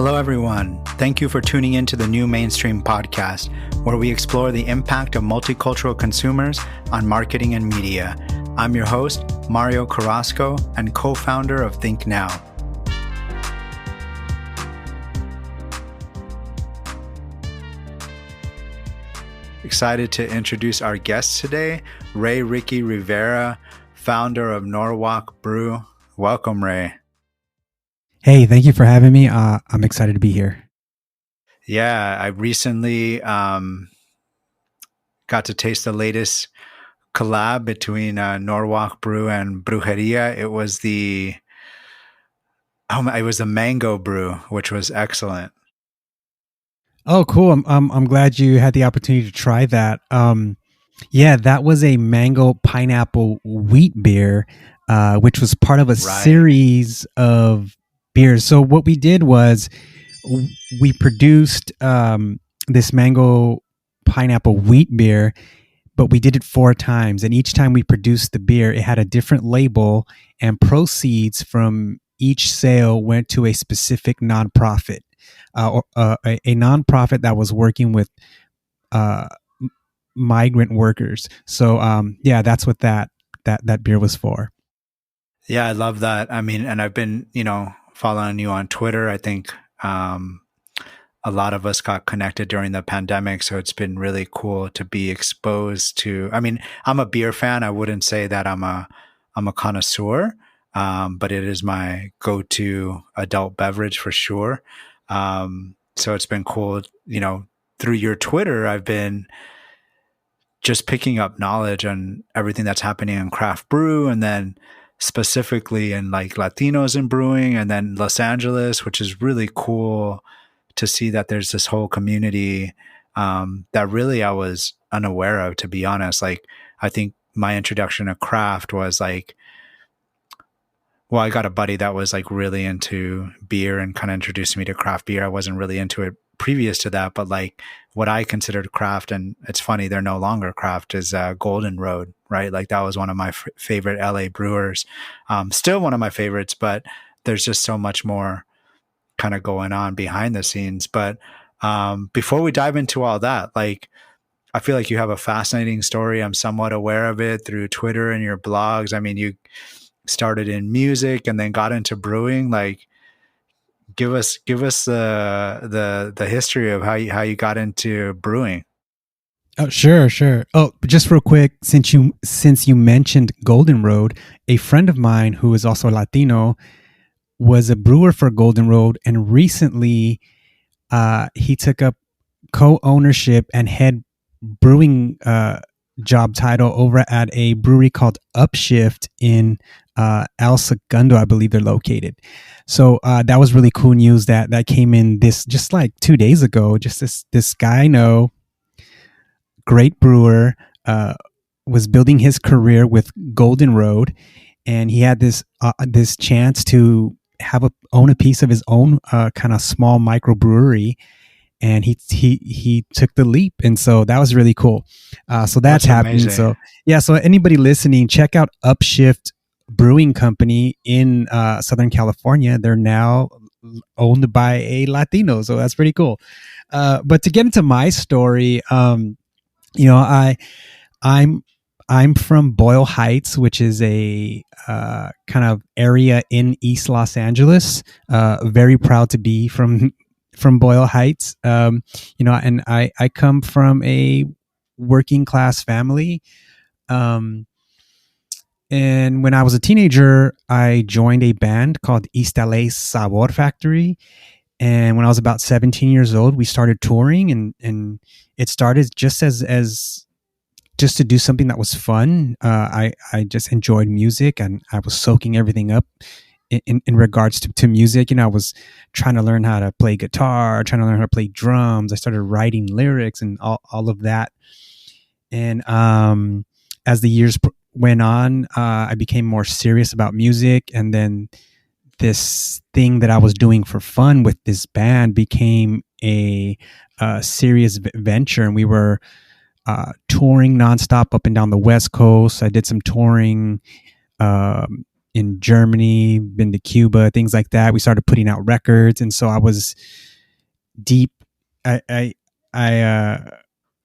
Hello, everyone. Thank you for tuning in to the New Mainstream podcast, where we explore the impact of multicultural consumers on marketing and media. I'm your host, Mario Carrasco, and co-founder of Think Now. Excited to introduce our guest today, Ray Ricky Rivera, founder of Norwalk Brew. Welcome, Ray. Hey, thank you for having me. I'm excited to be here. Yeah, I recently got to taste the latest collab between Norwalk Brew and Brujeria. It was the mango brew, which was excellent. Oh, cool. I'm glad you had the opportunity to try that. Yeah, that was a mango pineapple wheat beer, which was part of a series of beers. So what we did was we produced this mango pineapple wheat beer, but we did it 4 times. And each time we produced the beer, it had a different label, and proceeds from each sale went to a specific nonprofit, a nonprofit that was working with migrant workers. So yeah, that's what that beer was for. Yeah, I love that. I mean, and I've been, following you on Twitter. I think a lot of us got connected during the pandemic, so it's been really cool to be exposed to. I mean, I'm a beer fan. I wouldn't say that I'm a connoisseur, but it is my go-to adult beverage for sure. So it's been cool. Through your Twitter, I've been just picking up knowledge on everything that's happening in craft brew, and then specifically in like Latinos in brewing, and then Los Angeles, which is really cool to see that there's this whole community that really I was unaware of, to be honest. Like, I think my introduction to craft was like, well, I got a buddy that was like really into beer and kind of introduced me to craft beer. I wasn't really into it previous to that, but like what I considered craft, and it's funny, they're no longer craft, is Golden Road, right? Like that was one of my favorite LA brewers. Still one of my favorites, but there's just so much more kind of going on behind the scenes. But before we dive into all that, like, I feel like you have a fascinating story. I'm somewhat aware of it through Twitter and your blogs. I mean, you started in music and then got into brewing. Like, give us the history of how you got into brewing. Oh, sure. Oh, just real quick, since you mentioned Golden Road, a friend of mine who is also Latino was a brewer for Golden Road, and recently he took up co-ownership and head brewing job title over at a brewery called Upshift in El Segundo, I believe they're located. So that was really cool news that came in this just like 2 days ago. Just this guy I know, great brewer, was building his career with Golden Road, and he had this chance to own a piece of his own kind of small microbrewery, and he took the leap, and so that was really cool. So that's happening. Amazing. So yeah, so anybody listening, check out Upshift Brewing Company in Southern California. They're now owned by a Latino, so that's pretty cool. But to get into my story, I'm from Boyle Heights, which is a kind of area in East Los Angeles. Very proud to be from Boyle Heights. And I come from a working class family. And when I was a teenager, I joined a band called East LA Sabor Factory. And when I was about 17 years old, we started touring, and it started just as just to do something that was fun. I just enjoyed music, and I was soaking everything up in regards to music. I was trying to learn how to play guitar, trying to learn how to play drums. I started writing lyrics and all of that. And as the years went on, I became more serious about music. And then this thing that I was doing for fun with this band became a serious venture. And we were touring nonstop up and down the West Coast. I did some touring in Germany, been to Cuba, things like that. We started putting out records, and so I was deep. I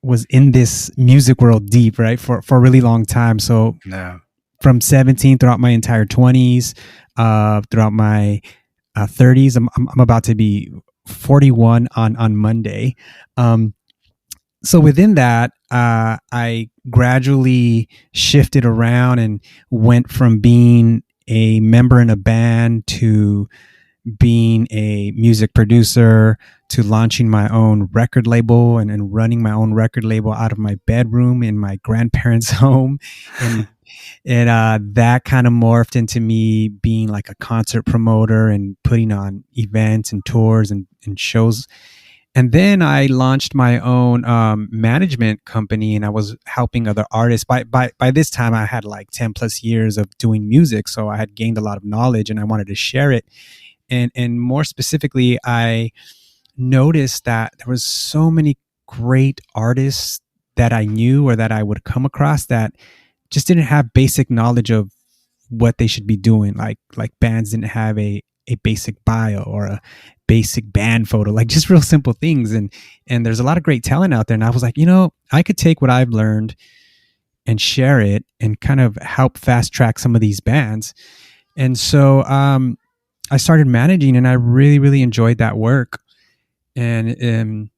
was in this music world deep, right, for a really long time. So Yeah. from 17 throughout my entire 20s, throughout my 30s, I'm about to be 41 on Monday. So within that, I gradually shifted around and went from being a member in a band to being a music producer to launching my own record label and running my own record label out of my bedroom in my grandparents' home. And that kind of morphed into me being like a concert promoter and putting on events and tours and shows. And then I launched my own management company, and I was helping other artists. By this time, I had like 10 plus years of doing music, so I had gained a lot of knowledge, and I wanted to share it. And more specifically, I noticed that there was so many great artists that I knew or that I would come across that just didn't have basic knowledge of what they should be doing. Like bands didn't have a basic bio or a basic band photo, like just real simple things. And there's a lot of great talent out there. And I was like, I could take what I've learned and share it and kind of help fast track some of these bands. And so I started managing, and I really, really enjoyed that work. And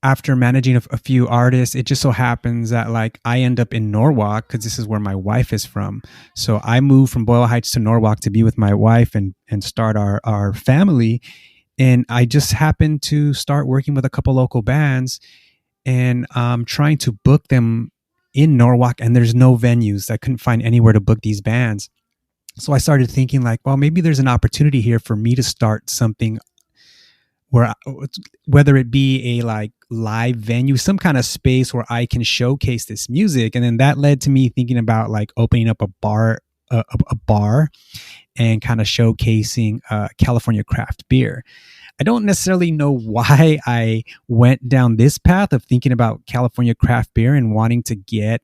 after managing a few artists, it just so happens that like I end up in Norwalk because this is where my wife is from. So I moved from Boyle Heights to Norwalk to be with my wife and start our family. And I just happened to start working with a couple local bands and trying to book them in Norwalk. And there's no venues. I couldn't find anywhere to book these bands. So I started thinking like, well, maybe there's an opportunity here for me to start something where, whether it be a like live venue, some kind of space where I can showcase this music. And then that led to me thinking about like opening up a bar and kind of showcasing California craft beer. I don't necessarily know why I went down this path of thinking about California craft beer and wanting to get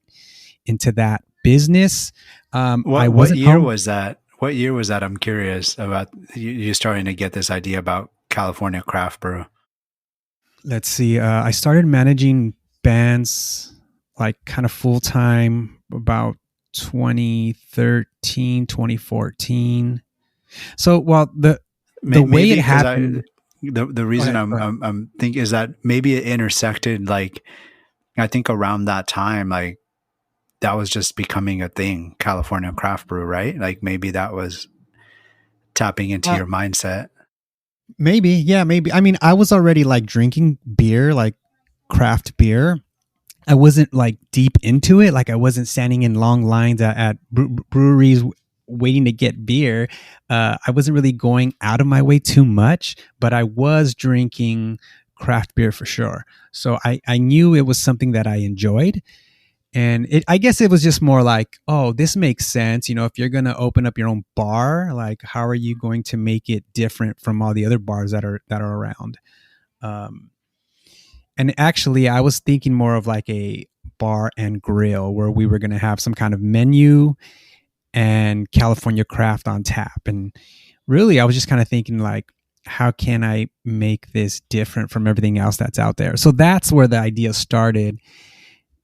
into that business. What year was that? What year was that? I'm curious about you starting to get this idea about California craft brew. Let's see. I started managing bands like kind of full time about 2013, 2014. So, well, the way it happened. The reason I'm thinking is that maybe it intersected, like, I think around that time, like that was just becoming a thing, California craft brew, right? Like maybe that was tapping into your mindset. Maybe. Yeah, maybe. I mean, I was already like drinking beer, like craft beer. I wasn't like deep into it. Like I wasn't standing in long lines at breweries waiting to get beer. I wasn't really going out of my way too much, but I was drinking craft beer for sure. So I knew it was something that I enjoyed. And I guess it was just more like, oh, this makes sense. If you're going to open up your own bar, like how are you going to make it different from all the other bars that are around? And actually, I was thinking more of like a bar and grill where we were going to have some kind of menu and California craft on tap. And really, I was just kind of thinking like, how can I make this different from everything else that's out there? So that's where the idea started.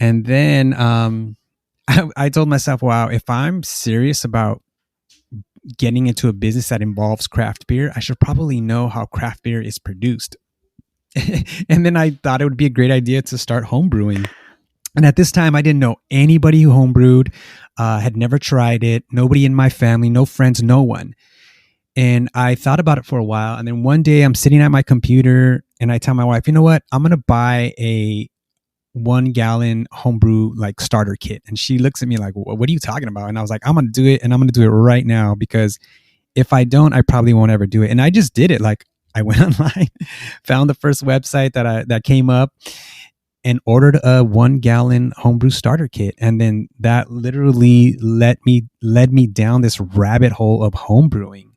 And then I told myself, wow, if I'm serious about getting into a business that involves craft beer, I should probably know how craft beer is produced. And then I thought it would be a great idea to start homebrewing. And at this time, I didn't know anybody who homebrewed, had never tried it, nobody in my family, no friends, no one. And I thought about it for a while. And then one day I'm sitting at my computer and I tell my wife, you know what, I'm going to buy a 1 gallon homebrew like starter kit. And she looks at me like, what are you talking about? And I was like, I'm going to do it, and I'm going to do it right now, because if I don't, I probably won't ever do it. And I just did it. Like I went online, found the first website that came up, and ordered a 1 gallon homebrew starter kit. And then that literally led me down this rabbit hole of homebrewing.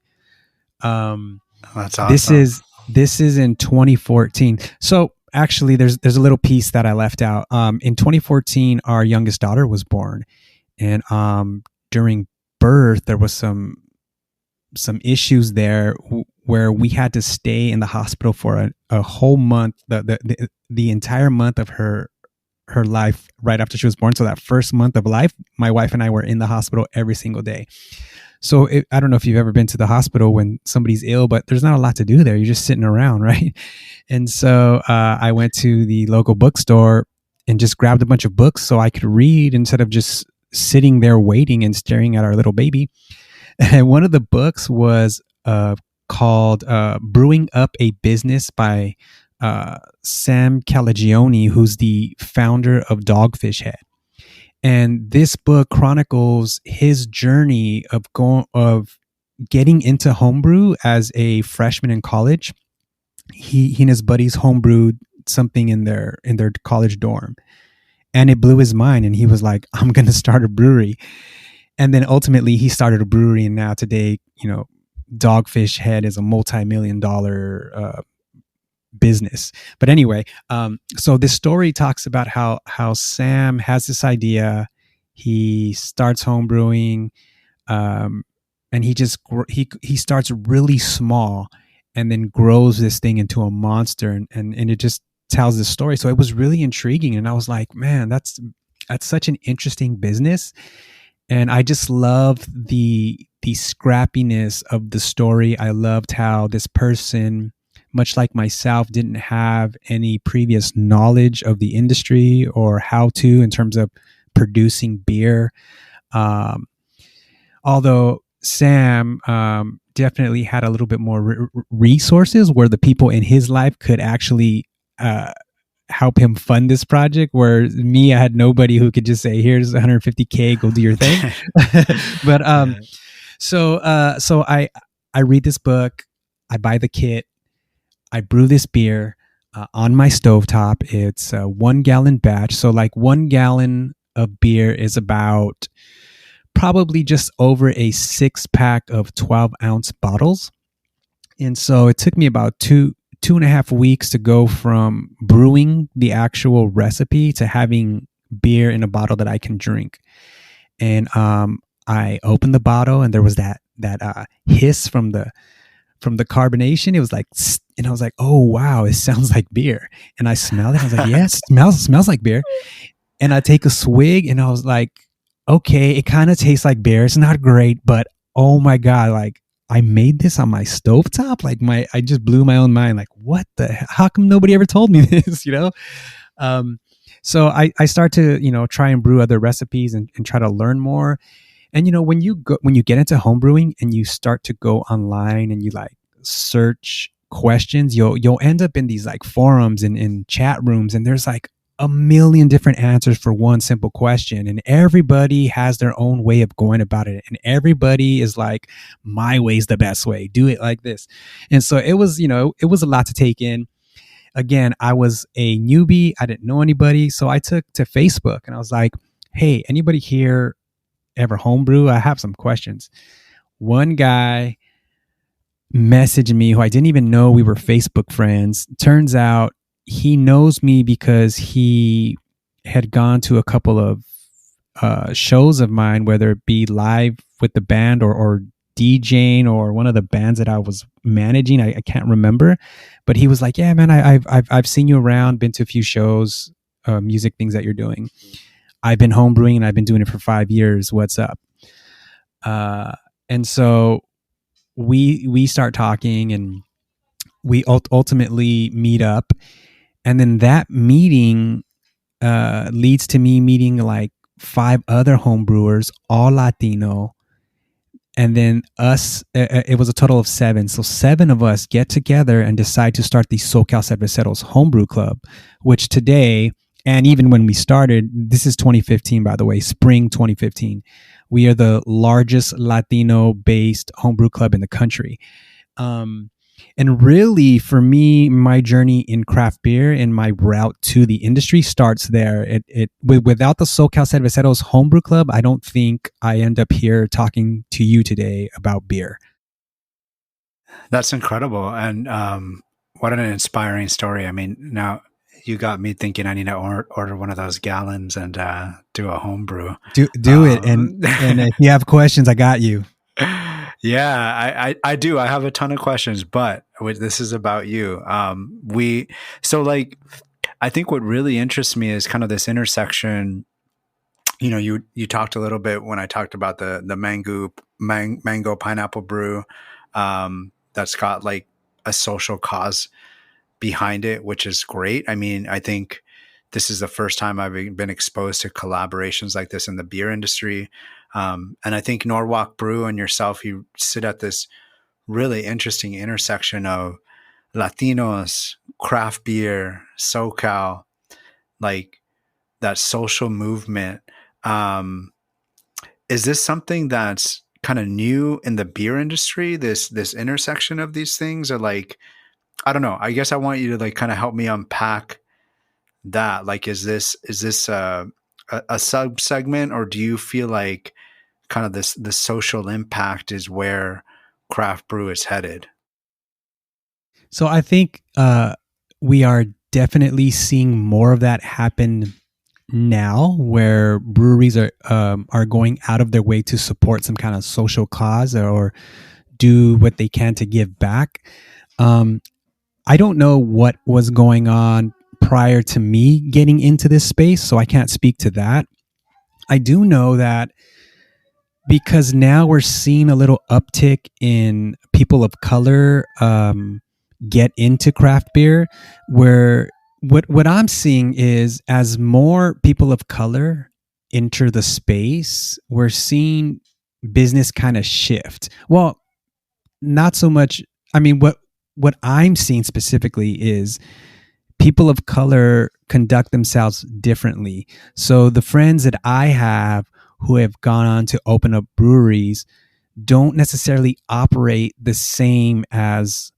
That's awesome. This is in 2014. So actually, there's a little piece that I left out. In 2014, our youngest daughter was born, and during birth, there was some issues there where we had to stay in the hospital for a whole month, the entire month of her life right after she was born. So that first month of life, my wife and I were in the hospital every single day. So I don't know if you've ever been to the hospital when somebody's ill, but there's not a lot to do there. You're just sitting around, right? And so I went to the local bookstore and just grabbed a bunch of books so I could read instead of just sitting there waiting and staring at our little baby. And one of the books was called Brewing Up a Business by Sam Calagione, who's the founder of Dogfish Head. And this book chronicles his journey of getting into homebrew as a freshman in college. He and his buddies homebrewed something in their college dorm, and it blew his mind. And he was like, "I'm going to start a brewery." And then ultimately, he started a brewery, and now today, Dogfish Head is a multi-million-dollar business. But anyway, so this story talks about how Sam has this idea. He starts home brewing, and he starts really small, and then grows this thing into a monster, and it just tells this story. So it was really intriguing, and I was like, man, that's such an interesting business. And I just loved the scrappiness of the story. I loved how this person, much like myself, didn't have any previous knowledge of the industry or how to in terms of producing beer. Although Sam definitely had a little bit more resources where the people in his life could actually help him fund this project, where me, I had nobody who could just say, here's 150K, go do your thing. But so I read this book, I buy the kit, I brew this beer on my stovetop. It's a 1 gallon batch. So like 1 gallon of beer is about probably just over a 6-pack of 12-ounce bottles. And so it took me about 2.5 weeks to go from brewing the actual recipe to having beer in a bottle that I can drink. And I opened the bottle, and there was that hiss from the carbonation. It was like, and I was like, oh wow, it sounds like beer. And I smelled it. I was like, yes, it smells like beer. And I take a swig, and I was like, okay, it kind of tastes like beer. It's not great, but oh my god, like, I made this on my stovetop. Like I just blew my own mind. Like, how come nobody ever told me this? So I start to, try and brew other recipes and try to learn more. And, when you get into home brewing and you start to go online and you like search questions, you'll end up in these like forums and in chat rooms, and there's like a million different answers for one simple question, and everybody has their own way of going about it, and everybody is like, my way's the best way, do it like this. And so it was a lot to take in. Again, I was a newbie, I didn't know anybody, so I took to Facebook and I was like, hey, anybody here ever homebrew? I have some questions. One guy messaged me who I didn't even know we were Facebook friends. Turns out he knows me because he had gone to a couple of shows of mine, whether it be live with the band or DJing or one of the bands that I was managing. I can't remember, but he was like, "Yeah, man, I've seen you around, been to a few shows, music things that you're doing. I've been homebrewing and I've been doing it for 5 years. What's up?" And so we start talking, and we ultimately meet up. And then that meeting leads to me meeting like 5 other home brewers, all Latino. And then it was a total of 7. So 7 of us get together and decide to start the SoCal Cerveceros Homebrew Club, which today, and even when we started, this is 2015, by the way, spring 2015, we are the largest Latino-based homebrew club in the country. And really, for me, my journey in craft beer and my route to the industry starts there. Without the SoCal Cerveceros Homebrew Club, I don't think I end up here talking to you today about beer. That's incredible. And what an inspiring story. I mean, now you got me thinking I need to order one of those gallons and do a home brew. Do it, and if you have questions, I got you. Yeah, I do. I have a ton of questions, but this is about you. I think what really interests me is kind of this intersection. You know, you talked a little bit when I talked about the mango pineapple brew, that's got like a social cause behind it, which is great. I mean, I think this is the first time I've been exposed to collaborations like this in the beer industry. And I think Norwalk Brew and yourself, you sit at this really interesting intersection of Latinos, craft beer, SoCal, like that social movement. Is this something that's kind of new in the beer industry, this intersection of these things? Or like, I don't know. I guess I want you to like kind of help me unpack that. Like, is this a sub segment, or do you feel like kind of the social impact is where craft brew is headed? So I think we are definitely seeing more of that happen now, where breweries are going out of their way to support some kind of social cause or do what they can to give back. I don't know what was going on prior to me getting into this space, so I can't speak to that. I do know that because now we're seeing a little uptick in people of color get into craft beer, where what I'm seeing is as more people of color enter the space, we're seeing business kind of shift. Well, not so much. I mean, what I'm seeing specifically is people of color conduct themselves differently. So the friends that I have who have gone on to open up breweries don't necessarily operate the same as,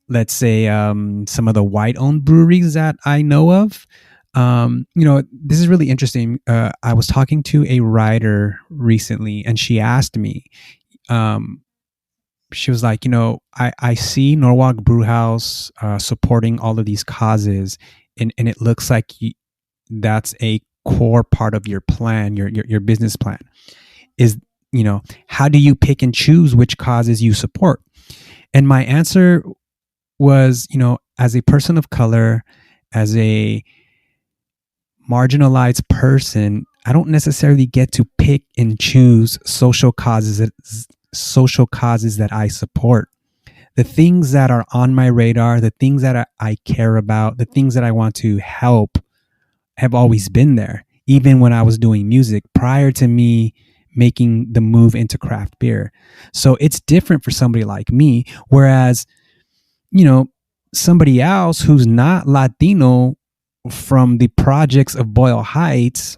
let's say, some of the white-owned breweries that I know of. This is really interesting. I was talking to a writer recently, and she asked me, she was like, I see Norwalk Brew House supporting all of these causes, and it looks like that's a core part of your plan, your business plan. Is, how do you pick and choose which causes you support? And my answer was, as a person of color, as a marginalized person, I don't necessarily get to pick and choose social causes that I support. The things that are on my radar, the things that I care about, the things that I want to help have always been there, even when I was doing music prior to me making the move into craft beer. So it's different for somebody like me. Whereas, somebody else who's not Latino from the projects of Boyle Heights,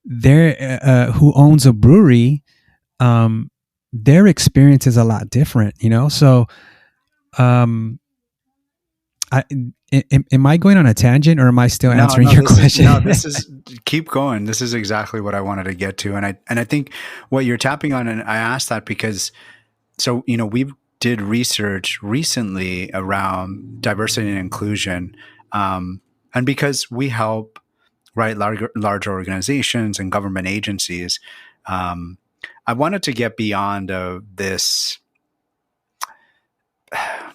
who owns a brewery, their experience is a lot different, So, am I going on a tangent, or am I still answering your question? This is keep going. This is exactly what I wanted to get to, and I think what you're tapping on, and I asked that because, so we did research recently around diversity and inclusion, and because we help large organizations and government agencies. I wanted to get beyond this,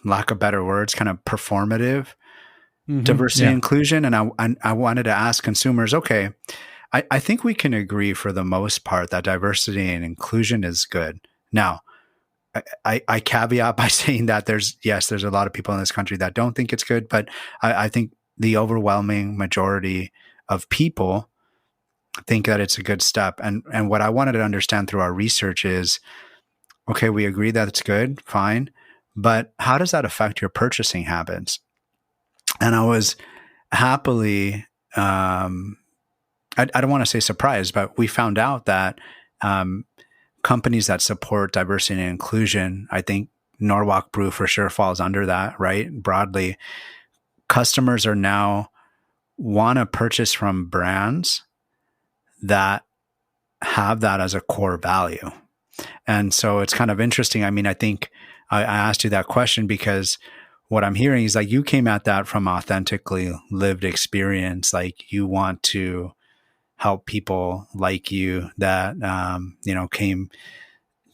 lack of better words, kind of performative diversity and inclusion. And I wanted to ask consumers, okay, I think we can agree for the most part that diversity and inclusion is good. Now, I caveat by saying that there's a lot of people in this country that don't think it's good, but I think the overwhelming majority of people think that it's a good step. And what I wanted to understand through our research is, okay, we agree that it's good, fine, but how does that affect your purchasing habits? And I was happily, I don't want to say surprised, but we found out that companies that support diversity and inclusion, I think Norwalk Brew for sure falls under that, right? Broadly, customers are now want to purchase from brands that have that as a core value. And so it's kind of interesting. I mean, I think I asked you that question because what I'm hearing is like you came at that from authentically lived experience. Like you want to help people like you that,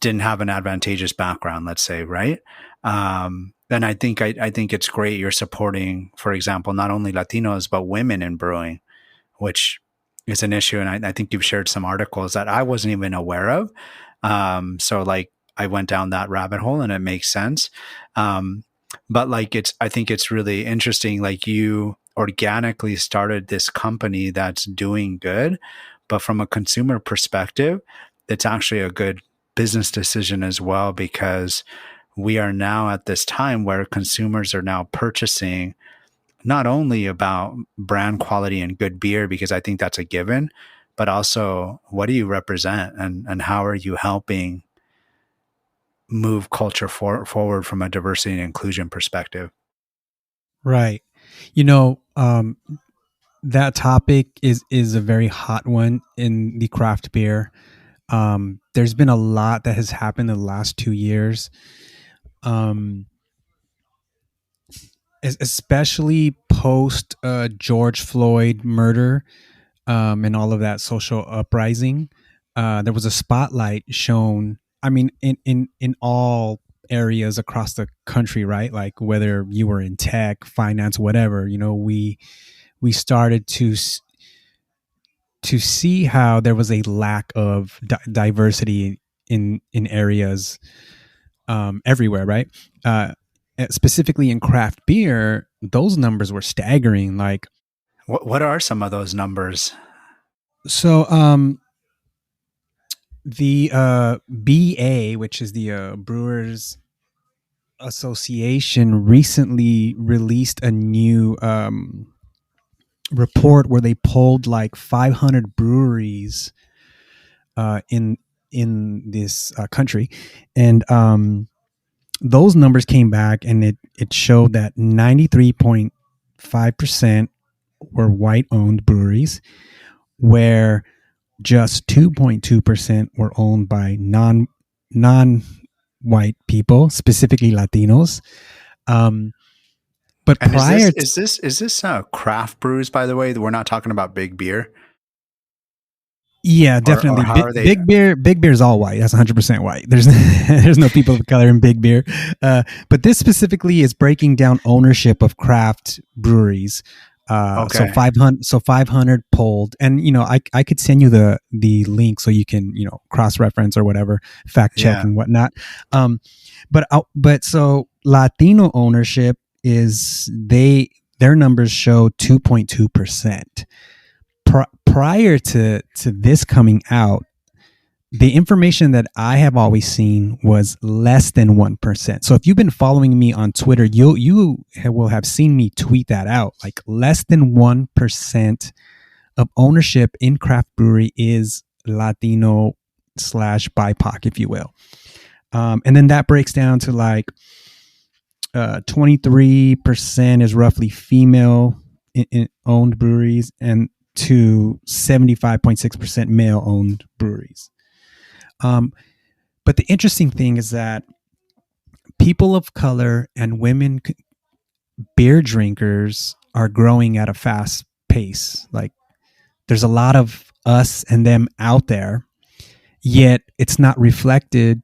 didn't have an advantageous background, let's say, right? And I think it's great you're supporting, for example, not only Latinos but women in brewing, which is an issue. And I think you've shared some articles that I wasn't even aware of. So like I went down that rabbit hole, and it makes sense. But like I think it's really interesting. Like you organically started this company that's doing good, but from a consumer perspective, it's actually a good business decision as well, because we are now at this time where consumers are now purchasing not only about brand quality and good beer, because I think that's a given, but also what do you represent, and how are you helping move culture forward from a diversity and inclusion perspective. Right. You know, that topic is a very hot one in the craft beer. There's been a lot that has happened in the last 2 years, um, especially post George Floyd murder, and all of that social uprising. There was a spotlight shown. I mean, in all areas across the country, right? Like whether you were in tech, finance, whatever. You know, we started to see how there was a lack of diversity in areas, everywhere, right? Specifically in craft beer, those numbers were staggering. Like, What are some of those numbers? so the BA, which is the Brewers Association, recently released a new report where they polled like 500 breweries in this country, and those numbers came back, and it showed that 93.5% were white owned breweries, where just 2.2% were owned by non white people, specifically Latinos. Um, but And prior to, is this craft brews? By the way, we're not talking about big beer, yeah, or definitely how are they? big beer is all white. That's 100% white. There's there's no people of color in big beer. But this specifically is breaking down ownership of craft breweries. So Okay, 500 polled, and I could send you the link so you can cross reference or whatever, fact check yeah. and whatnot. But so Latino ownership is their numbers show 2.2%. Prior to this coming out, the information that I have always seen was less than 1%. So if you've been following me on Twitter, you will have seen me tweet that out. Like less than 1% of ownership in craft brewery is Latino slash BIPOC, if you will. And then that breaks down to like 23% is roughly female in owned breweries, and to 75.6% male owned breweries. But the interesting thing is that people of color and women beer drinkers are growing at a fast pace. Like there's a lot of us and them out there, yet it's not reflected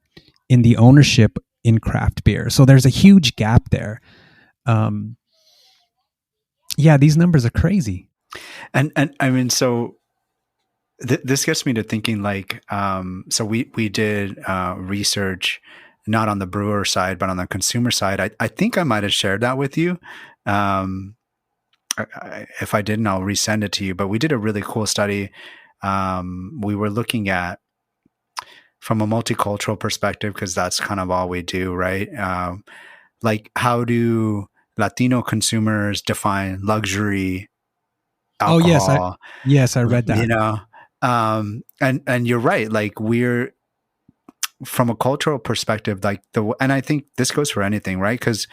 in the ownership in craft beer. So there's a huge gap there. Um, yeah, these numbers are crazy. And I mean, so this gets me to thinking like, so we did research not on the brewer side but on the consumer side. I think I might have shared that with you. Um, if I didn't, I'll resend it to you. But we did a really cool study. We were looking at from a multicultural perspective, because that's kind of all we do, right? Like how do Latino consumers define luxury Oh yes, I alcohol? yes I read You that. know, and you're right. Like we're from a cultural perspective, like and I think this goes for anything, right? Because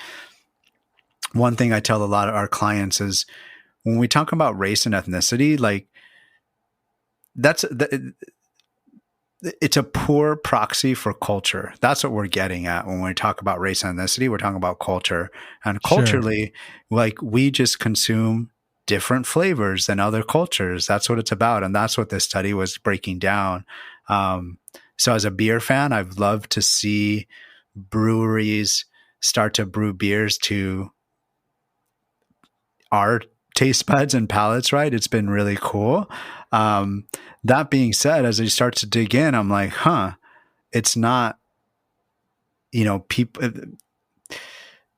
one thing I tell a lot of our clients is when we talk about race and ethnicity, like that's it's a poor proxy for culture. That's what we're getting at when we talk about race and ethnicity. We're talking about culture, and Sure. culturally, like we just consume different flavors than other cultures. That's what it's about, and that's what this study was breaking down. Um, so, as a beer fan, I've loved to see breweries start to brew beers to our taste buds and palates, right? It's been really cool. Um, that being said, as I start to dig in, I'm like, huh, it's not, people,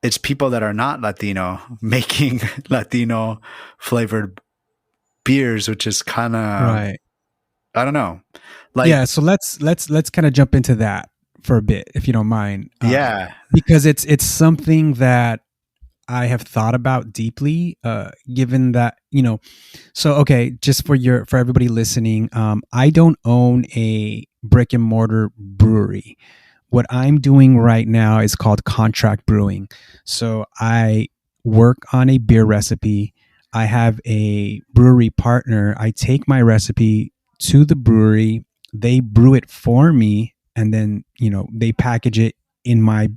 it's people that are not Latino making Latino flavored beers, which is kind of, Right. I don't know. Like, Yeah, so let's kind of jump into that for a bit, if you don't mind, yeah, because it's something that I have thought about deeply, given that So okay, just for everybody listening, I don't own a brick and mortar brewery. What I'm doing right now is called contract brewing. So I work on a beer recipe. I have a brewery partner. I take my recipe to the brewery. They brew it for me, and then they package it in my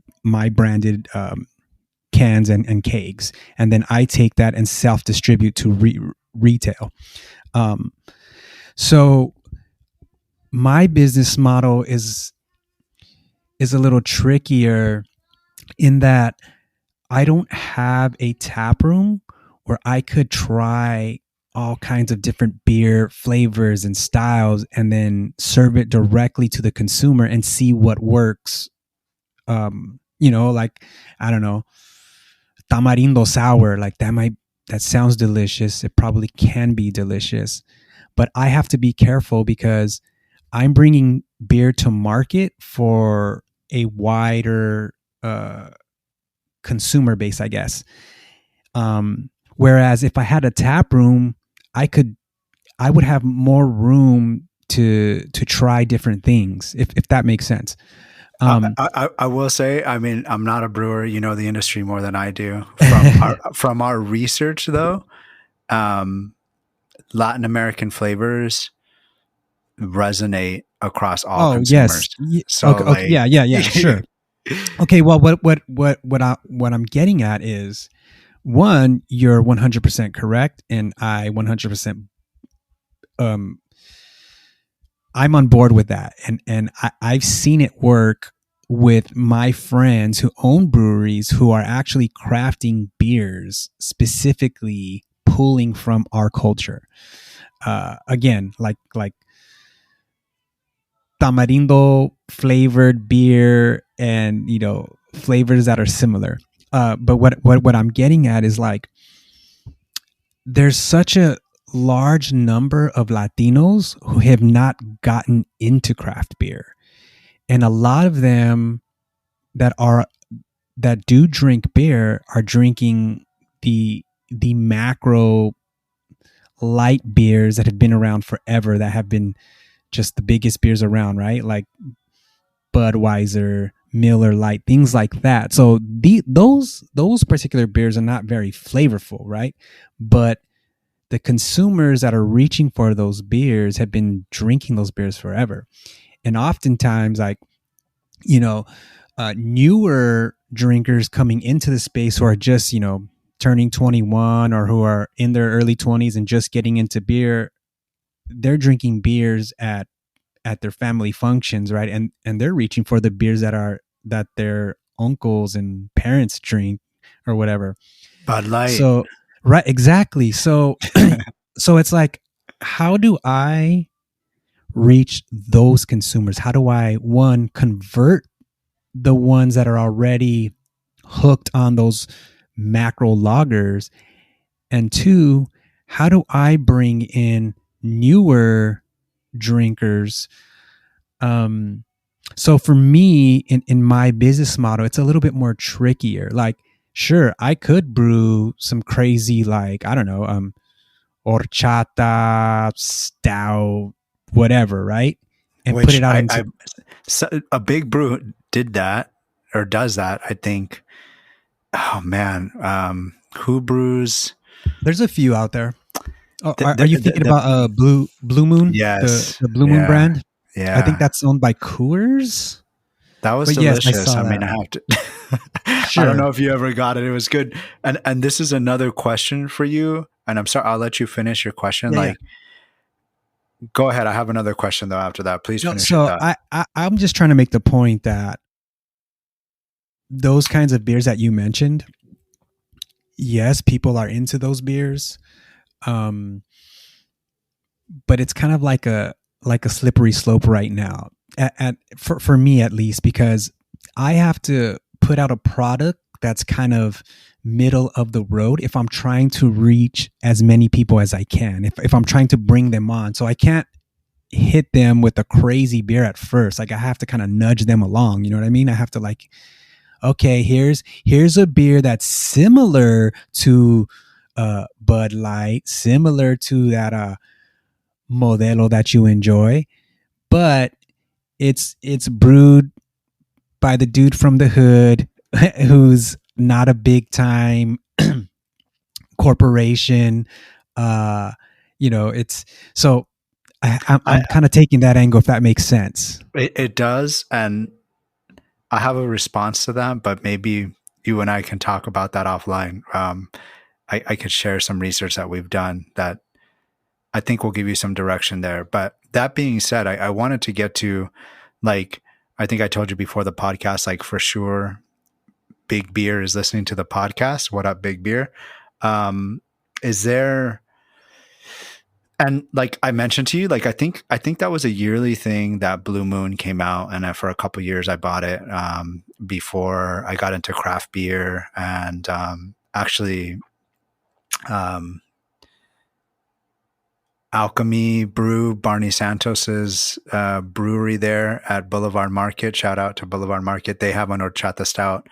branded cans and kegs, and then I take that and self distribute to retail. Um, so my business model is a little trickier in that I don't have a tap room where I could try all kinds of different beer flavors and styles and then serve it directly to the consumer and see what works. Like, I don't know, tamarindo sour, like that sounds delicious. It probably can be delicious, but I have to be careful because I'm bringing beer to market for a wider consumer base, I guess. Whereas if I had a tap room, I would have more room to try different things, if that makes sense. I will say, I mean, I'm not a brewer. You know the industry more than I do. From our research, though, um, Latin American flavors resonate across all Oh yes. consumers. So, Okay. Okay. like, Yeah. Yeah. Yeah. Sure. Okay. Well, what I'm getting at is, one, you're 100% correct, and I 100% um I'm on board with that, and I've seen it work with my friends who own breweries who are actually crafting beers specifically pulling from our culture. Again, like tamarindo flavored beer and flavors that are similar. But what I'm getting at is, like, there's such a large number of Latinos who have not gotten into craft beer, and a lot of them that are that do drink beer are drinking the macro light beers that have been around forever, that have been just the biggest beers around, right? Like Budweiser, Miller Lite, things like that. So those particular beers are not very flavorful, right? But the consumers that are reaching for those beers have been drinking those beers forever. And oftentimes, like, newer drinkers coming into the space who are just, turning 21 or who are in their early 20s and just getting into beer, they're drinking beers at their family functions, right? And they're reaching for the beers that their uncles and parents drink or whatever. Bud Light. So, right, exactly. So so it's like, how do I reach those consumers? How do I, one, convert the ones that are already hooked on those macro lagers, and two, how do I bring in newer drinkers? So for me, in my business model, it's a little bit more trickier. Like, sure, I could brew some crazy, like, I don't know, horchata stout, whatever, right? And put Which it out into. a big brew did that or does that, I think. Oh man, who brews? There's a few out there. Oh, The, are the, you the, thinking the about Blue Moon, the yes, the Blue Moon yeah, brand? I think Yeah. that's owned by Coors. That was But yes, I delicious. saw I mean, that. I have to I don't Sure. know if you ever got it. It was good. And this is another question for you. And I'm sorry, I'll let you finish your question. Yeah, yeah. Like, go ahead. I have another question though after that. Please No, finish your so thought. I'm just trying to make the point that those kinds of beers that you mentioned, yes, people are into those beers. Um, but it's kind of like a slippery slope right now. For me at least, because I have to put out a product that's kind of middle of the road if I'm trying to reach as many people as I can. If I'm trying to bring them on. So I can't hit them with a crazy beer at first. Like I have to kind of nudge them along. You know what I mean? I have to like, okay, here's a beer that's similar to Bud Light, similar to that Modelo that you enjoy, but it's brewed by the dude from the hood who's not a big time corporation. Uh, it's so I'm I kind of taking that angle if that makes sense. it does, and I have a response to that, but maybe you and I can talk about that offline. I could share some research that we've done that I think will give you some direction there. But that being said, I wanted to get to, like, I think I told you before the podcast, like for sure, Big Beer is listening to the podcast. What up, Big Beer? Um, is there, and like I mentioned to you, like I think that was a yearly thing that Blue Moon came out, and for a couple of years I bought it before I got into craft beer, and actually um, Alchemy Brew, Barney Santos's brewery there at Boulevard Market. Shout out to Boulevard Market. They have an horchata stout.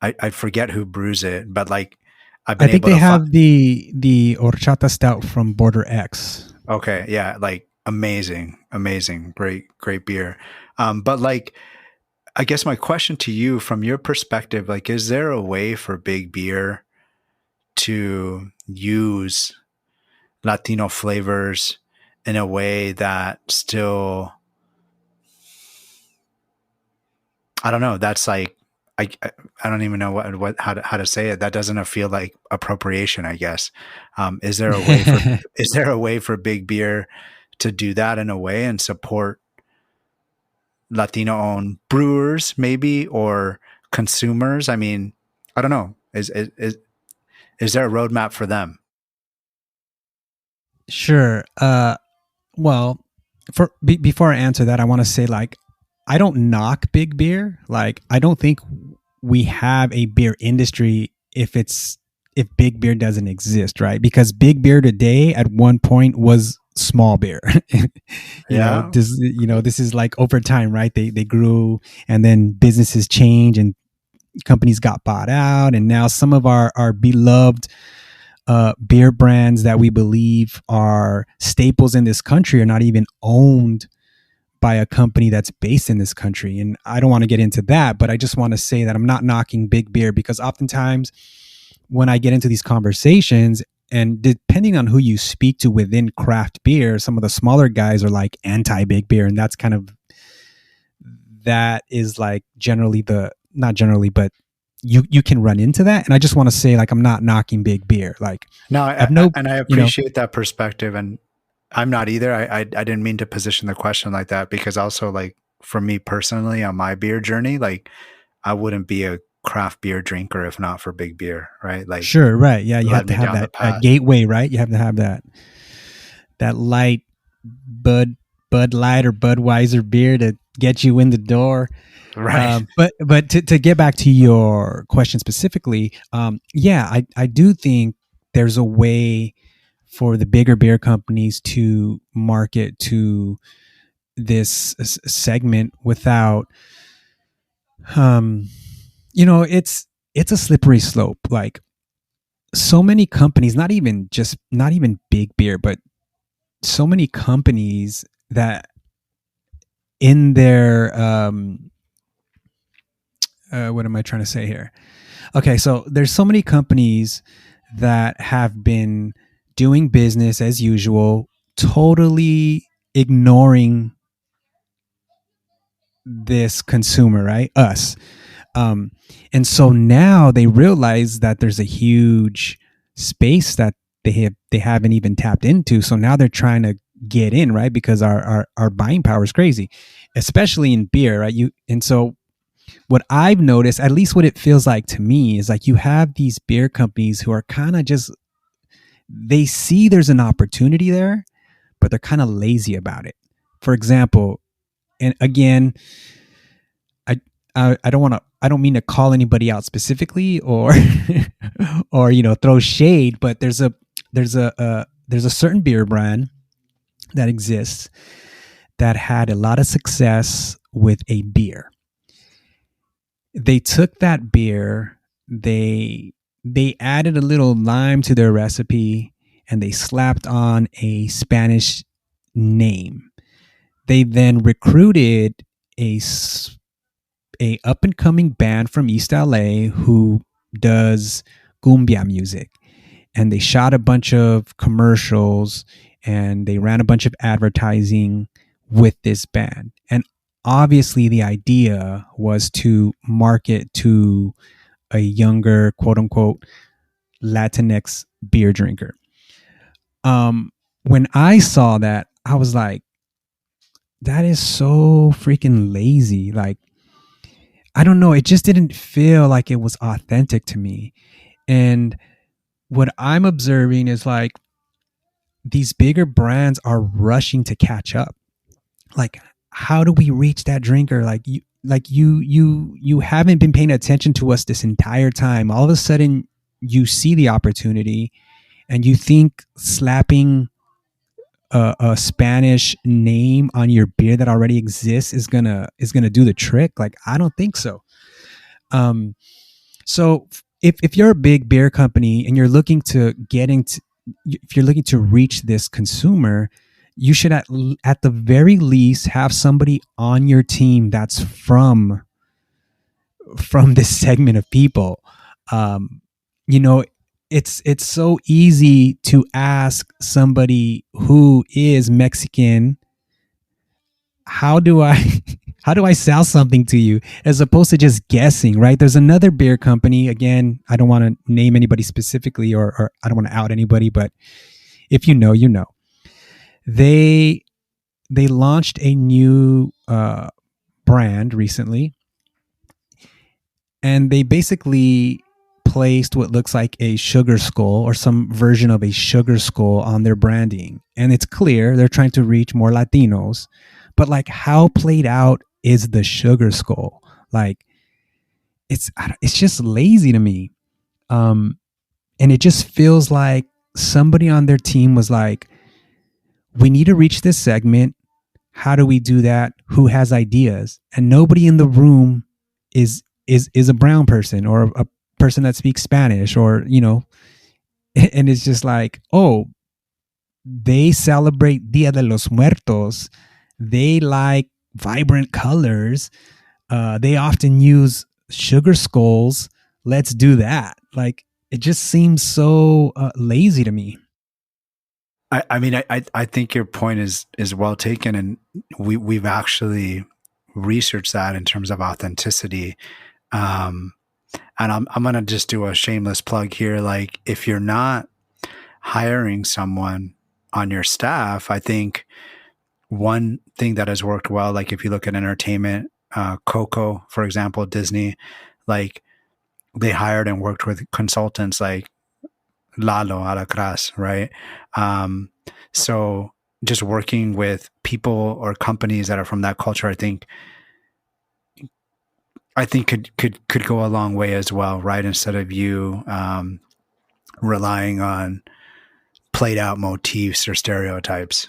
I forget who brews it, but like I've I been think able they to find. have the horchata stout from Border X. Okay, yeah, like amazing, amazing, great beer. But like, I guess my question to you, from your perspective, like, is there a way for Big Beer to use Latino flavors in a way that still, I don't know, that's like, I don't even know what how to say it. That doesn't feel like appropriation, I guess. Is there a way for is there a way for Big Beer to do that in a way and support Latino owned brewers maybe, or consumers? I mean, I don't know. Is there a roadmap for them? Sure. Well, before I answer that, I want to say like I don't knock big beer. Like I don't think we have a beer industry if big beer doesn't exist, right? Because big beer today at one point was small beer. Yeah. This is like over time, right? They grew and then businesses change and companies got bought out, and now some of our beloved beer brands that we believe are staples in this country are not even owned by a company that's based in this country. And I don't want to get into that, but I just want to say that I'm not knocking big beer, because oftentimes when I get into these conversations, and depending on who you speak to within craft beer, some of the smaller guys are like anti big beer. And that is like generally not generally, but you can run into that. And I just want to say, like, I'm not knocking big beer. Like, No, I've no, and I you know, appreciate that perspective, and I'm not either. I didn't mean to position the question like that, because also, like, for me personally on my beer journey, like I wouldn't be a craft beer drinker if not for Big Beer, right? Like, sure, right. Yeah. You have led to me have down the that path. gateway, right? You have to have that light Bud Light or Budweiser beer to get you in the door. Right. But to get back to your question specifically, yeah, I do think there's a way for the bigger beer companies to market to this segment without, um, it's a slippery slope. Like so many companies, not even big beer, but so many companies that in their what am I trying to say here? Okay, so there's so many companies that have been doing business as usual, totally ignoring this consumer, right? Us. Um, and so now they realize that there's a huge space that they haven't even tapped into. So now they're trying to get in, right? Because our buying power is crazy, especially in beer, right? And so what I've noticed, at least what it feels like to me, is like you have these beer companies who are kind of just, they see there's an opportunity there, but they're kind of lazy about it. For example, and again, I I don't want to, I don't mean to call anybody out specifically or or throw shade, but there's a certain beer brand that exists that had a lot of success with a beer. They took that beer, they added a little lime to their recipe, and they slapped on a Spanish name. They then recruited a a up and coming band from East LA who does cumbia music, and they shot a bunch of commercials and they ran a bunch of advertising with this band. And obviously the idea was to market to a younger, quote unquote, Latinx beer drinker. When I saw that, I was like, that is so freaking lazy. Like, I don't know, it just didn't feel like it was authentic to me. And what I'm observing is like these bigger brands are rushing to catch up. Like, how do we reach that drinker? You haven't been paying attention to us this entire time. All of a sudden you see the opportunity and you think slapping a Spanish name on your beer that already exists is gonna do the trick. Like, I don't think so. Um, so if you're a big beer company and you're looking to get into, if you're looking to reach this consumer, you should at the very least have somebody on your team that's from this segment of people. Um, you know, it's so easy to ask somebody who is Mexican, how do I how do I sell something to you, as opposed to just guessing, right? There's another beer company, again, I don't want to name anybody specifically, or I don't want to out anybody, but if you know, you know. They launched a new brand recently, and they basically placed what looks like a sugar skull or some version of a sugar skull on their branding. And it's clear they're trying to reach more Latinos, but like, how played out is the sugar skull? Like, it's just lazy to me. And it just feels like somebody on their team was like, we need to reach this segment. How do we do that? Who has ideas? And nobody in the room is a brown person or a person that speaks Spanish, or and it's just like, oh, they celebrate Dia de los Muertos. They like vibrant colors. They often use sugar skulls. Let's do that. Like, it just seems so lazy to me. I mean, I think your point is well taken, and we've actually researched that in terms of authenticity. And I'm gonna just do a shameless plug here. Like, if you're not hiring someone on your staff, I think one thing that has worked well, like if you look at entertainment, Coco, for example, Disney, like they hired and worked with consultants like Lalo Alacraz, right? So just working with people or companies that are from that culture, I think could go a long way as well, right? Instead of you relying on played out motifs or stereotypes.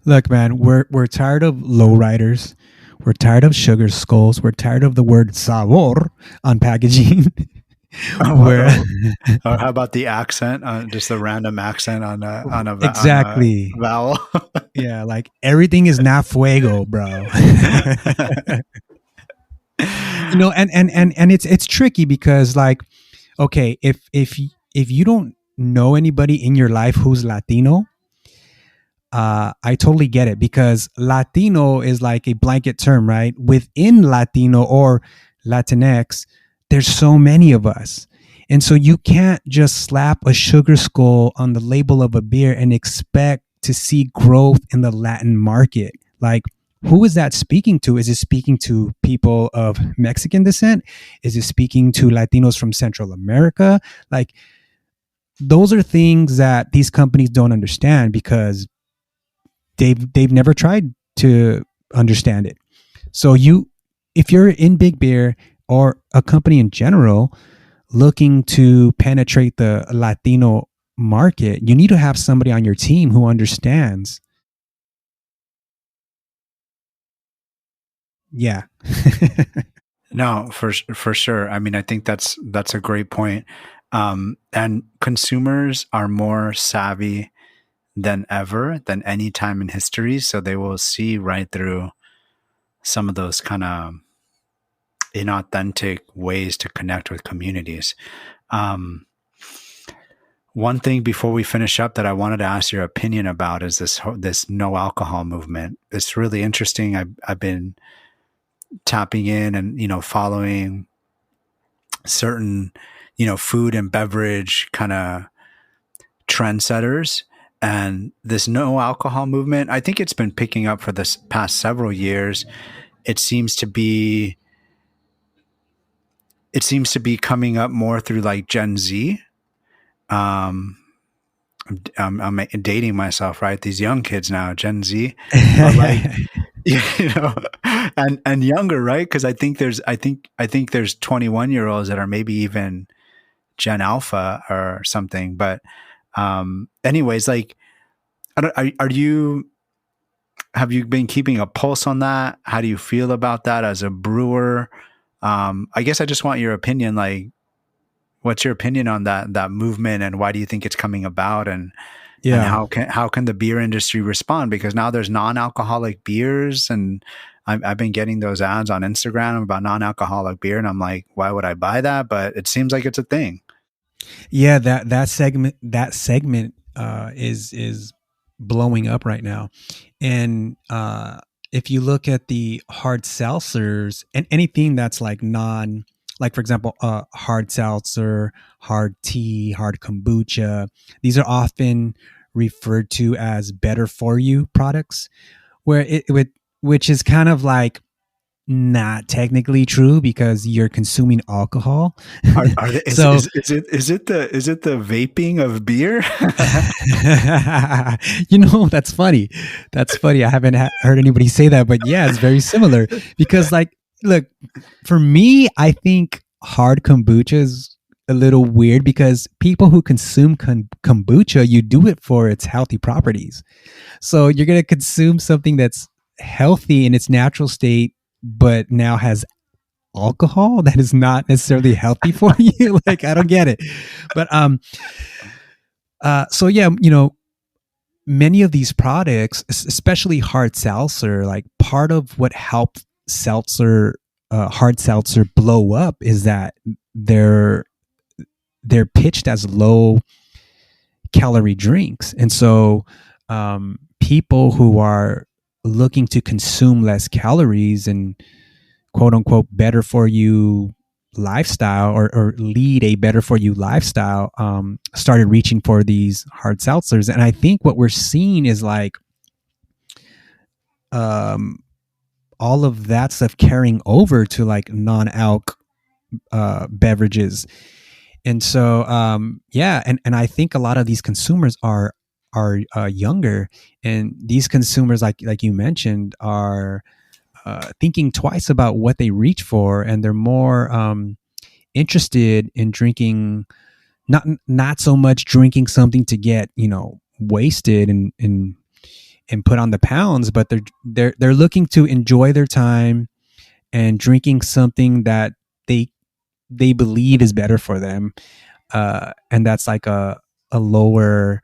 Look, man, we're tired of lowriders. We're tired of sugar skulls. We're tired of the word sabor on packaging. Where or how about the accent? Just a random accent on exactly on a vowel. Yeah, like everything is not fuego, bro. And it's tricky because, like, okay, if you don't know anybody in your life who's Latino, I totally get it, because Latino is like a blanket term, right? Within Latino or Latinx, there's so many of us. And so you can't just slap a sugar skull on the label of a beer and expect to see growth in the Latin market. Like, who is that speaking to? Is it speaking to people of Mexican descent? Is it speaking to Latinos from Central America? Like, those are things that these companies don't understand, because they've never tried to understand it. So if you're in big beer or a company in general looking to penetrate the Latino market, you need to have somebody on your team who understands. Yeah. No, for sure. I mean, I think that's a great point. And consumers are more savvy than ever, than any time in history, so they will see right through some of those kind of inauthentic ways to connect with communities. Um, One thing before we finish up that I wanted to ask your opinion about is this no alcohol movement. It's really interesting. I've been tapping in and following certain food and beverage kind of trendsetters, and this no alcohol movement. I think it's been picking up for this past several years. It seems to be coming up more through like Gen Z. Um, I'm dating myself, right? These young kids now, Gen Z, but like you know, and younger, right? Because I think there's 21-year-olds that are maybe even Gen Alpha or something. But anyways, like, are you have you been keeping a pulse on that? How do you feel about that as a brewer? I guess I just want your opinion. Like, what's your opinion on that movement, and why do you think it's coming about, and Yeah. how can the beer industry respond? Because now there's non-alcoholic beers, and I've been getting those ads on Instagram about non-alcoholic beer, and I'm like, why would I buy that? But it seems like it's a thing. Yeah, that segment is blowing up right now. And if you look at the hard seltzers and anything that's like like for example, hard seltzer, hard tea, hard kombucha, these are often referred to as better for you products, where which is kind of like not technically true, because you're consuming alcohol. Are they, So is it the vaping of beer? that's funny. That's funny. I haven't heard anybody say that, but yeah, it's very similar. Because, like, look, for me, I think hard kombucha is a little weird, because people who consume kombucha, you do it for its healthy properties. So you're going to consume something that's healthy in its natural state, but now has alcohol that is not necessarily healthy for you. Like, I don't get it. But so yeah, many of these products, especially hard seltzer, like, part of what helped hard seltzer blow up is that they're pitched as low calorie drinks. And so people who are looking to consume less calories and quote unquote better for you lifestyle, or lead a better for you lifestyle, started reaching for these hard seltzers. And I think what we're seeing is like um, all of that stuff carrying over to like non-alc beverages. And so yeah, and I think a lot of these consumers are younger, and these consumers, like you mentioned, are thinking twice about what they reach for, and they're more interested in drinking, not so much drinking something to get wasted and put on the pounds, but they're looking to enjoy their time and drinking something that they they believe is better for them, and that's like a lower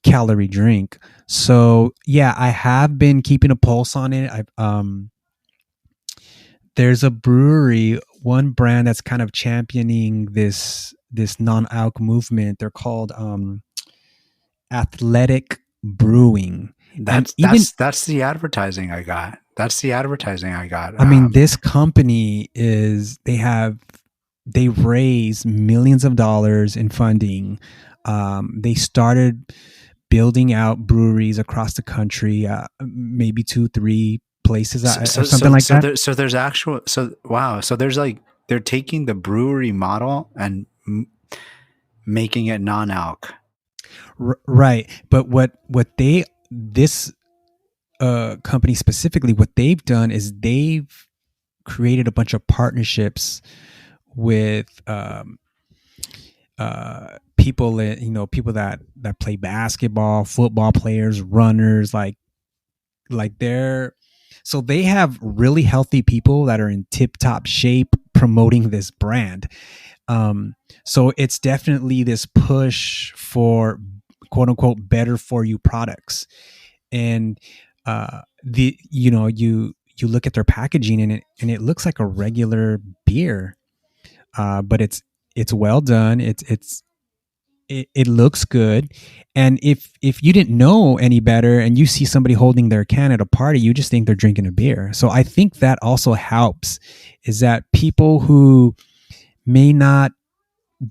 calorie drink. So yeah, I have been keeping a pulse on it. I There's a brewery, one brand that's kind of championing this non-alc movement. They're called Athletic Brewing, And That's even, that's that's the advertising I got. That's the advertising I got. I mean, this company is, they raise millions of dollars in funding. They started building out breweries across the country, maybe two, three places So or so something so like so, that. there, so there's actual so wow. So there's like they're taking the brewery model and making it non-alc. Right. But this company specifically, what they've done is they've created a bunch of partnerships with people that, people that play basketball, football players, runners, like they're, so they have really healthy people that are in tip top shape promoting this brand. So it's definitely this push for quote unquote better for you products. And you look at their packaging, and it looks like a regular beer, but it's well done. It looks good. And if you didn't know any better and you see somebody holding their can at a party, you just think they're drinking a beer. So I think that also helps, is that people who may not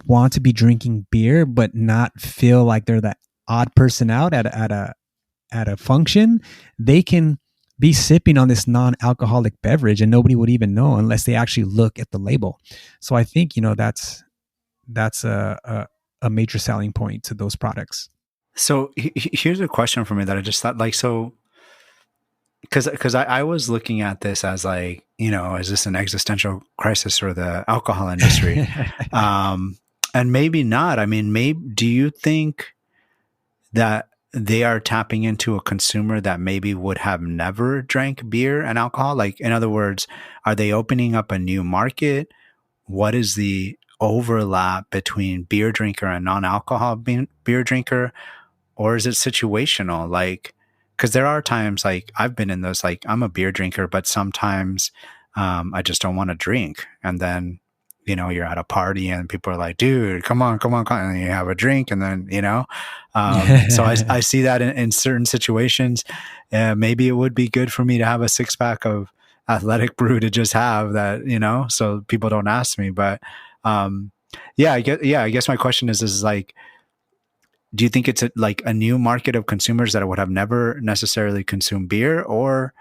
want to be drinking beer but not feel like they're that odd person out at a function, they can be sipping on this non-alcoholic beverage and nobody would even know unless they actually look at the label. So I think, that's a major selling point to those products. So here's a question for me that I just thought, like, so because I was looking at this as like, is this an existential crisis for the alcohol industry? And maybe not. I mean, maybe do you think that they are tapping into a consumer that maybe would have never drank beer and alcohol? Like, in other words, are they opening up a new market? What is the overlap between beer drinker and non-alcohol beer drinker? Or is it situational? Like, because there are times like I've been in those, like I'm a beer drinker, but sometimes I just don't want to drink. And then, you're at a party and people are like, dude, come on, come on, come on. And you have a drink. And then, so I see that in certain situations. Maybe it would be good for me to have a 6-pack of athletic brew to just have that, so people don't ask me. But I guess my question is like, do you think it's like a new market of consumers that would have never necessarily consumed beer, or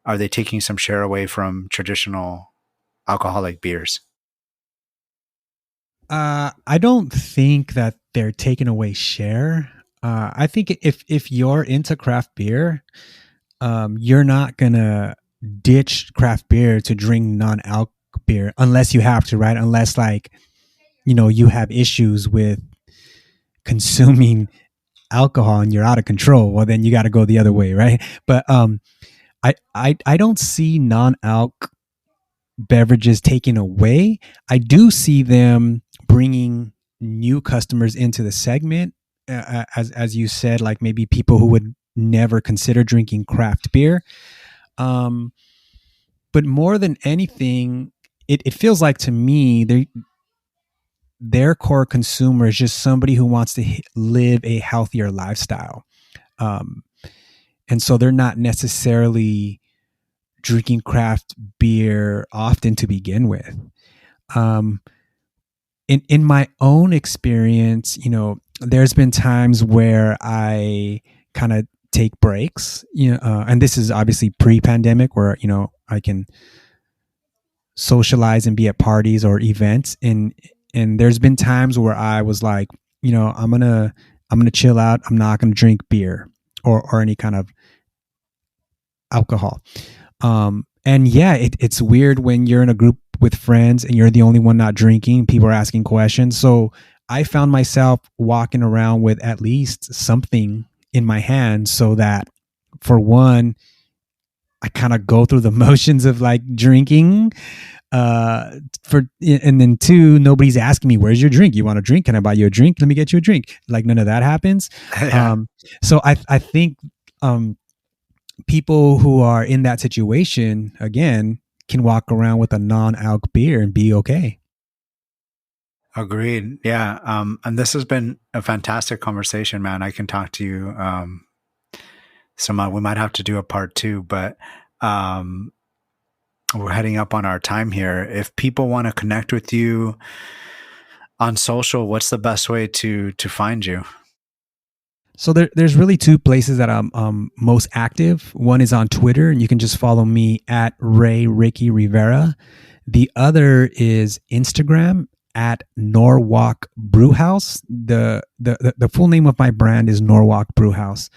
are they taking some share away from traditional alcoholic beers? I don't think that they're taking away share. I think if you're into craft beer, you're not gonna ditch craft beer to drink non-alc beer unless you have to, right? Unless, like, you have issues with consuming alcohol and you're out of control. Well, then you got to go the other way, right? But I don't see non-alc beverages taken away. I do see them bringing new customers into the segment, as you said, like maybe people who would never consider drinking craft beer. Um, but more than anything, it feels like to me their core consumer is just somebody who wants to live a healthier lifestyle. Um, and so they're not necessarily drinking craft beer often to begin with. Um, in my own experience, there's been times where I kind of take breaks, and this is obviously pre-pandemic, where I can socialize and be at parties or events, and there's been times where I was like, I'm gonna chill out. I'm not gonna drink beer or any kind of alcohol. And yeah, it's weird when you're in a group with friends and you're the only one not drinking. People are asking questions. So I found myself walking around with at least something in my hand, so that, for one, I kind of go through the motions of like drinking. And then two, nobody's asking me, where's your drink? You want a drink? Can I buy you a drink? Let me get you a drink. Like, none of that happens. Yeah, So I think, people who are in that situation, again, can walk around with a non-alc beer and be okay. agreed. Yeah. And this has been a fantastic conversation, man. I can talk to you So we might have to do a part 2, but we're heading up on our time here. If people want to connect with you on social, what's the best way to find you? So there's really 2 places that I'm most active. One is on Twitter, and you can just follow me at Ray Ricky Rivera. The other is Instagram at Norwalk Brew House. The full name of my brand is Norwalk Brew House.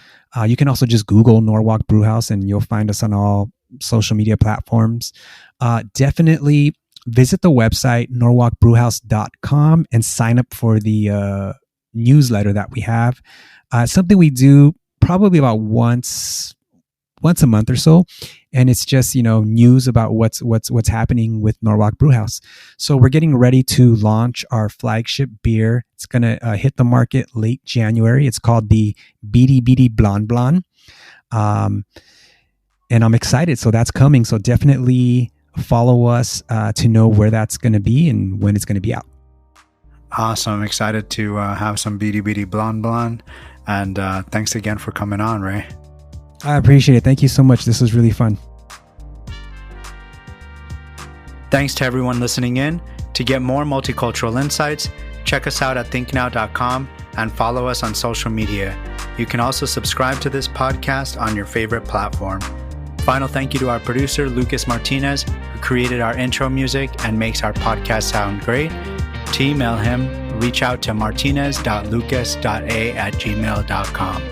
You can also just Google Norwalk Brew House, and you'll find us on all social media platforms. Definitely visit the website norwalkbrewhouse.com and sign up for the newsletter that we have. Something we do probably about once a month or so, and it's just news about what's happening with Norwalk Brew House. So we're getting ready to launch our flagship beer. It's gonna hit the market late January. It's called the Beady Beady Blonde Blonde, and I'm excited. So that's coming. So definitely follow us to know where that's going to be and when it's going to be out. Awesome. I'm excited to have some Beady Beady Blonde Blonde. And thanks again for coming on, Ray. I appreciate it. Thank you so much. This was really fun. Thanks to everyone listening in. To get more multicultural insights, check us out at thinknow.com and follow us on social media. You can also subscribe to this podcast on your favorite platform. Final thank you to our producer, Lucas Martinez, who created our intro music and makes our podcast sound great. To email him, reach out to martinez.lucas.a@gmail.com.